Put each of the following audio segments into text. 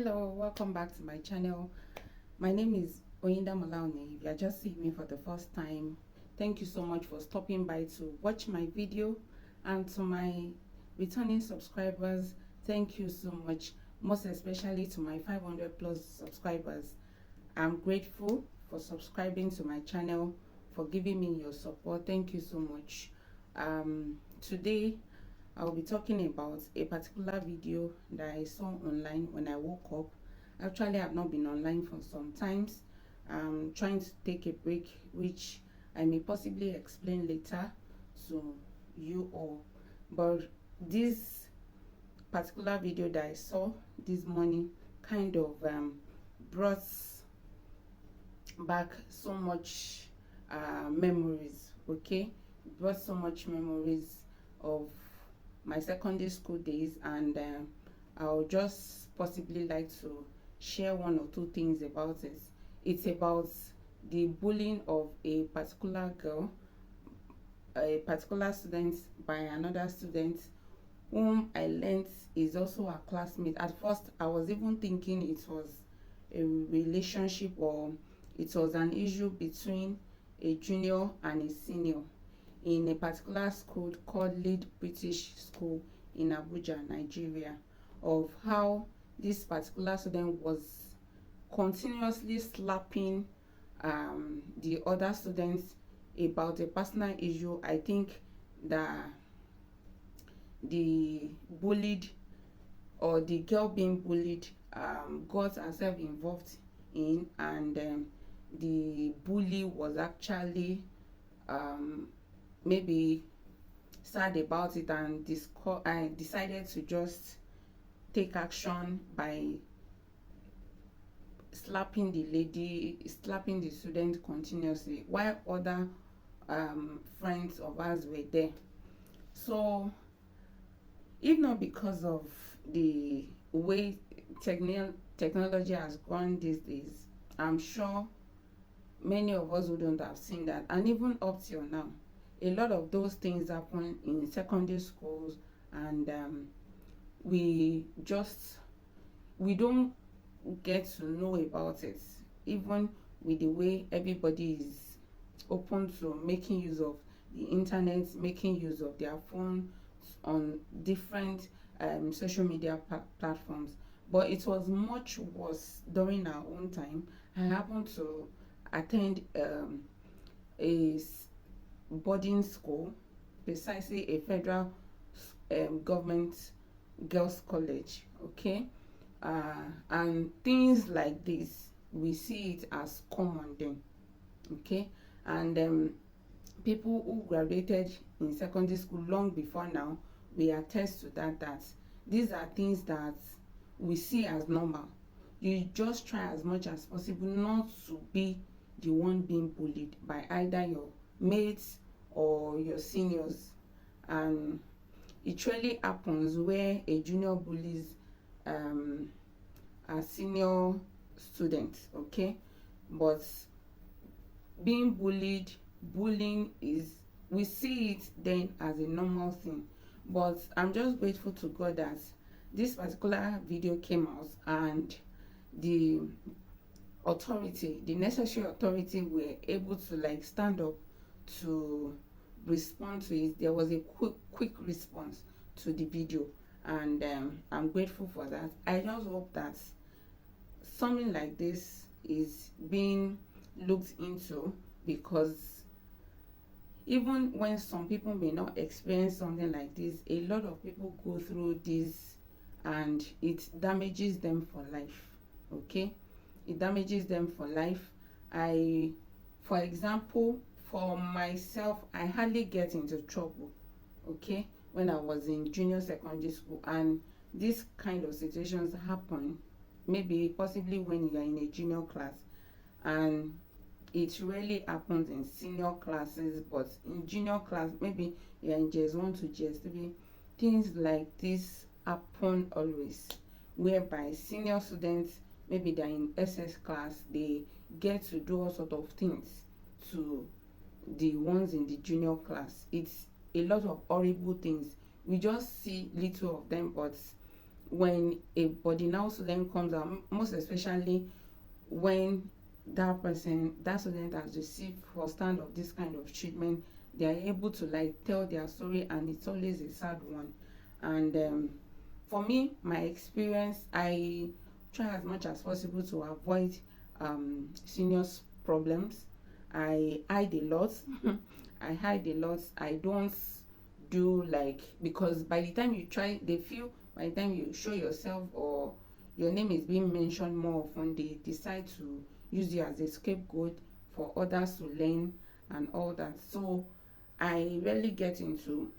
Hello, welcome back to my channel. My name is Oyinda Malaoni. If you are just seeing me for the first time, thank you so much for stopping by to watch my video. And to my returning subscribers, thank you so much, most especially to my 500 plus subscribers. I'm grateful for subscribing to my channel, for giving me your support. Thank you so much. Today I'll be talking about a particular video that I saw online when I woke up. Actually, I've not been online for some times. I'm trying to take a break, which I may possibly explain later to you all. But this particular video that I saw this morning kind of brought back so much memories. Okay, brought so much memories of my secondary school days, and I'll just possibly like to share one or two things about it. It's about the bullying of a particular girl, a particular student, by another student whom I learned is also a classmate. At first I was even thinking it was a relationship, or it was an issue between a junior and a senior in a particular school called Lead British School in Abuja, Nigeria, of how this particular student was continuously slapping the other students about a personal issue. I think that the bullied, or the girl being bullied, got herself involved in, and the bully was actually maybe sad about it, and I decided to just take action by slapping the student continuously while other friends of ours were there. So if not because of the way technology has gone these days, I'm sure many of us wouldn't have seen that. And even up till now, a lot of those things happen in secondary schools, and we don't get to know about it, even with the way everybody is open to making use of the internet, making use of their phone on different social media platforms. But it was much worse during our own time. I happened to attend a boarding school, precisely a federal government girls college. Okay, and things like this, we see it as common then. Okay, and people who graduated in secondary school long before now, we attest to that these are things that we see as normal. You just try as much as possible not to be the one being bullied by either your mates or your seniors. And it really happens where a junior bullies a senior student. Okay, but being bullying is, we see it then as a normal thing. But I'm just grateful to God that this particular video came out, and the necessary authority were able to like stand up to respond to it. There was a quick response to the video, and I'm grateful for that. I just hope that something like this is being looked into, because even when some people may not experience something like this, a lot of people go through this, and it damages them for life. Okay, it damages them for life. For example, for myself, I hardly get into trouble, okay, when I was in junior secondary school, and this kind of situations happen maybe possibly when you are in a junior class, and it really happens in senior classes. But in junior class, maybe you're in JS1 to JS3, things like this happen always, whereby senior students, maybe they're in SS class, they get to do all sort of things to the ones in the junior class. It's a lot of horrible things. We just see little of them, but when a body now student comes out, most especially when that student has received firsthand of this kind of treatment, they are able to like tell their story, and it's always a sad one. And for me, my experience, I try as much as possible to avoid seniors problems. I hide a lot. I hide a lot. I don't do like, because by the time you try, they feel by the time you show yourself or your name is being mentioned more often, they decide to use you as a scapegoat for others to learn and all that. So I rarely get into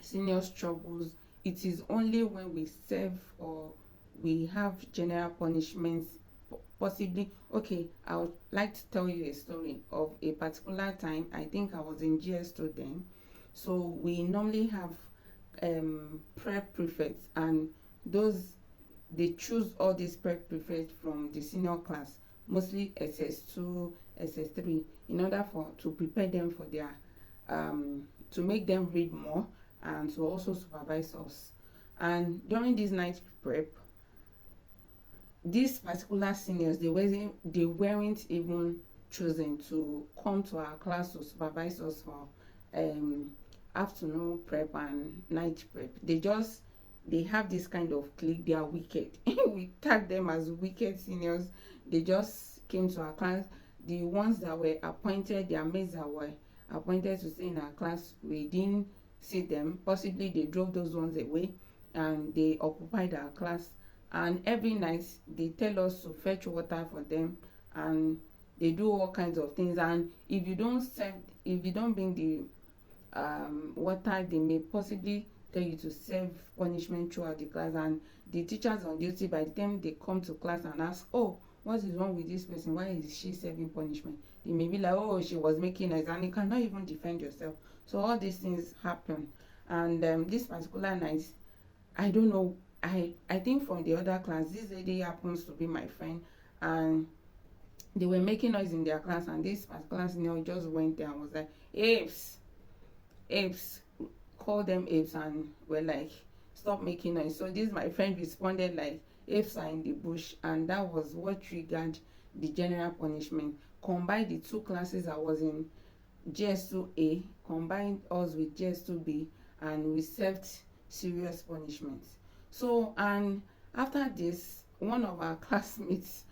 seniors troubles. It is only when we serve or we have general punishments, possibly. Okay, I would like to tell you a story of a particular time. I think I was in GS2 then. So we normally have prep prefects, and those, they choose all these prep prefects from the senior class, mostly SS2, SS3, in order for to prepare them for their to make them read more and to also supervise us. And during this night prep, these particular seniors, they weren't even chosen to come to our class to supervise us for um afternoon prep and night prep. They have this kind of clique. They are wicked. We tag them as wicked seniors. They just came to our class. The ones that were appointed, their mates that were appointed to stay in our class, we didn't see them. Possibly they drove those ones away, and they occupied our class. And every night they tell us to fetch water for them, and they do all kinds of things. And if you don't bring the water, they may possibly tell you to serve punishment throughout the class. And the teachers on duty, by the time they come to class and ask, oh, what is wrong with this person, why is she serving punishment, they may be like, oh, she was making noise, and you cannot even defend yourself. So all these things happen. And this particular night, I don't know, I think from the other class, this lady happens to be my friend, and they were making noise in their class, and this particular senior just went there and was like, apes, apes, call them apes, and we're like, stop making noise. So this my friend responded like, apes are in the bush, and that was what triggered the general punishment. Combined the two classes I was in, GS2A, combined us with GS2B, and we served serious punishments. So, and after this, one of our classmates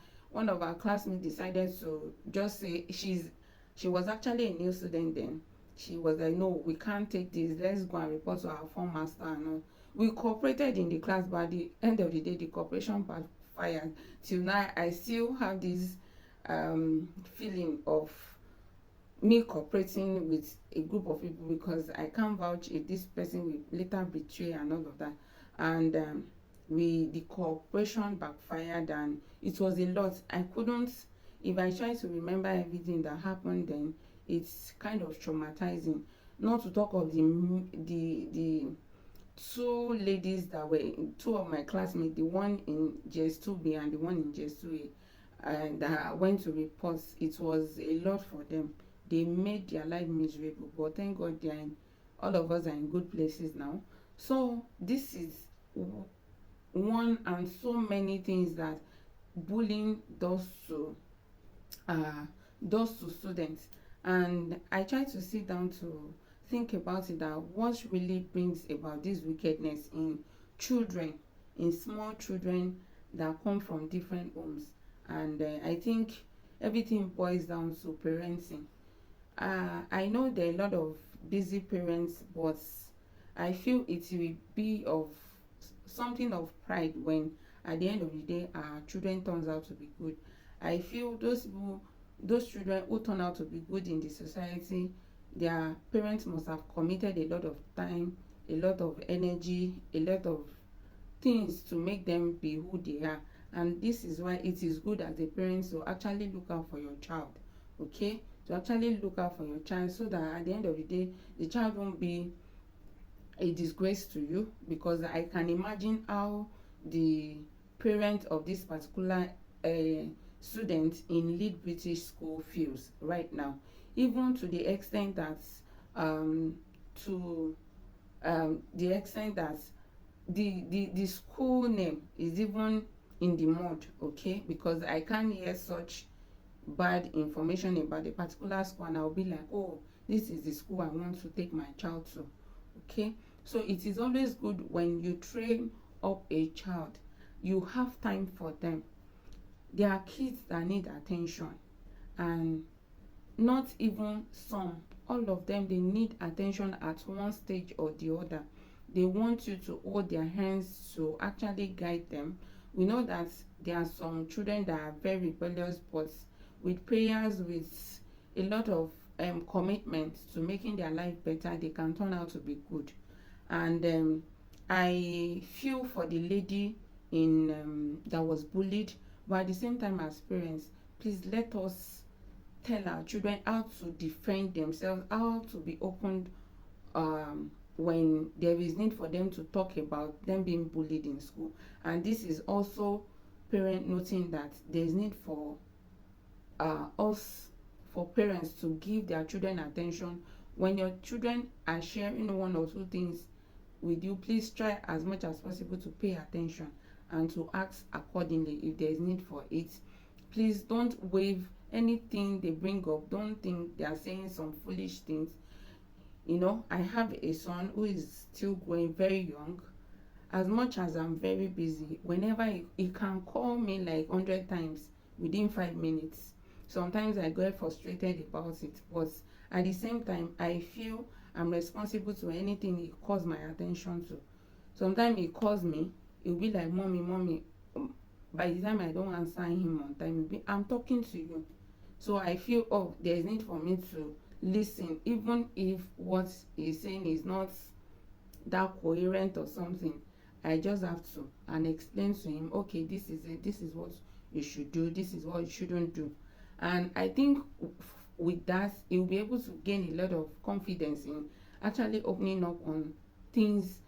decided to just say, she was actually a new student then. She was like, no, we can't take this, let's go and report to our form master. And all. We cooperated in the class, but at the end of the day, the cooperation backfired. Till now, I still have this feeling of me cooperating with a group of people, because I can't vouch if this person will later betray and all of that. And the cooperation backfired, and it was a lot. I couldn't, if I try to remember everything that happened then, it's kind of traumatizing. Not to talk of the two ladies that were two of my classmates, the one in GS2B and the one in GS2A, and that went to report. It was a lot for them. They made their life miserable, but thank God all of us are in good places now. So this is one, and so many things that bullying does to students. And I try to sit down to think about it, that what really brings about this wickedness in children, in small children that come from different homes. And I think everything boils down to parenting. I know there are a lot of busy parents, but I feel it will be of something of pride when at the end of the day our children turns out to be good. I feel those children who turn out to be good in the society, their parents must have committed a lot of time, a lot of energy, a lot of things to make them be who they are. And this is why it is good as a parent to actually look out for your child. Okay, to actually look out for your child, so that at the end of the day the child won't be a disgrace to you. Because I can imagine how the parent of this particular student in Lead British School feels right now, even to the extent that to the extent that the school name is even in the mud, okay, because I can't hear such bad information about a particular school and I'll be like, oh, this is the school I want to take my child to. Okay, so it is always good when you train up a child, you have time for them. There are kids that need attention, and not even some, all of them, they need attention at one stage or the other. They want you to hold their hands to actually guide them. We know that there are some children that are very rebellious, but with prayers, with a lot of commitment to making their life better, they can turn out to be good. And I feel for the lady in that was bullied, but at the same time, as parents, please let us tell our children how to defend themselves, how to be open when there is need for them to talk about them being bullied in school. And this is also parent noting that there is need for us, for parents, to give their children attention. When your children are sharing one or two things with you, please try as much as possible to pay attention and to act accordingly if there is need for it. Please don't waive anything they bring up. Don't think they are saying some foolish things. You know, I have a son who is still growing, very young. As much as I'm very busy, whenever he can call me like 100 times within 5 minutes. Sometimes I get frustrated about it, but at the same time, I feel I'm responsible to anything he calls my attention to. Sometimes he calls me, he'll be like, mommy, mommy. By the time I don't answer him on time, I'm talking to you. So I feel, oh, there's need for me to listen, even if what he's saying is not that coherent or something. I just have to and explain to him, okay, this is it, this is what you should do, this is what you shouldn't do. And I think with that, he'll be able to gain a lot of confidence in actually opening up on things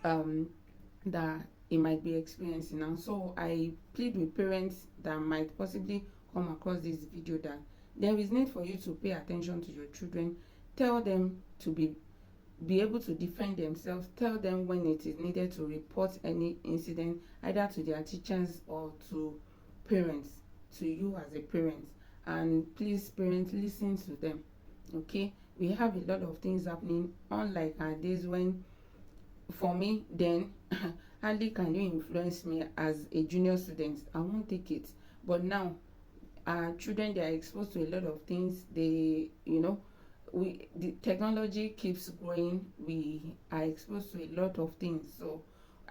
that he might be experiencing. And so I plead with parents that might possibly come across this video that there is need for you to pay attention to your children. Tell them to be able to defend themselves. Tell them when it is needed to report any incident, either to their teachers or to parents, to you as a parent. And please, parents, listen to them. Okay, we have a lot of things happening, unlike our days when, for me then, hardly can you influence me as a junior student. I won't take it. But now our children, they are exposed to a lot of things. They, you know, the technology keeps growing. We are exposed to a lot of things. So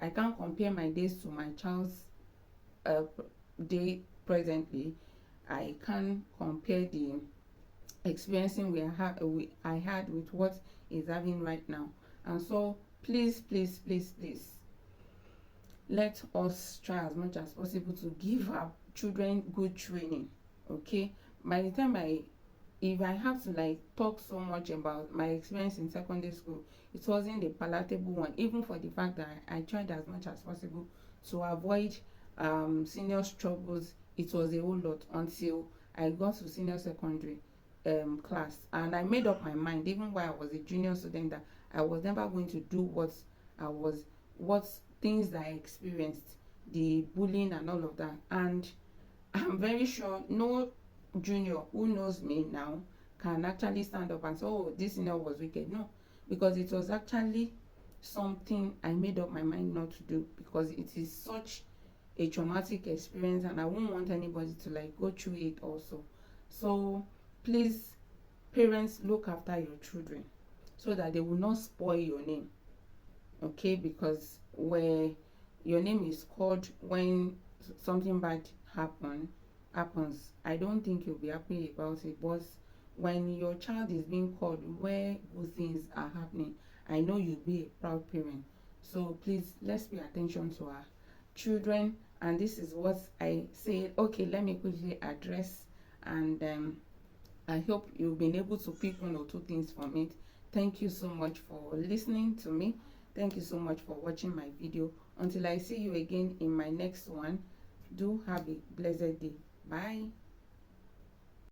I can't compare my days to my child's day presently. I can't compare the experiencing I had with what is having right now. And so please, please, please, please, let us try as much as possible to give our children good training. Okay, by the time if I have to like talk so much about my experience in secondary school, it wasn't a palatable one, even for the fact that I tried as much as possible to avoid senior troubles. It was a whole lot until I got to senior secondary class, and I made up my mind, even while I was a junior student, that I was never going to do what things that I experienced, the bullying and all of that. And I'm very sure no junior who knows me now can actually stand up and say, oh, this senior was wicked. No, because it was actually something I made up my mind not to do, because it is such a traumatic experience and I won't want anybody to like go through it also. So please, parents, look after your children so that they will not spoil your name. Okay, because where your name is called when something bad happens, I don't think you'll be happy about it. But when your child is being called where good things are happening, I know you'll be a proud parent. So please, let's pay attention to our children. And this is what I said. Okay, let me quickly address, and I hope you've been able to pick one or two things from it. Thank you so much for listening to me. Thank you so much for watching my video. Until I see you again in my next one, do have a blessed day. Bye.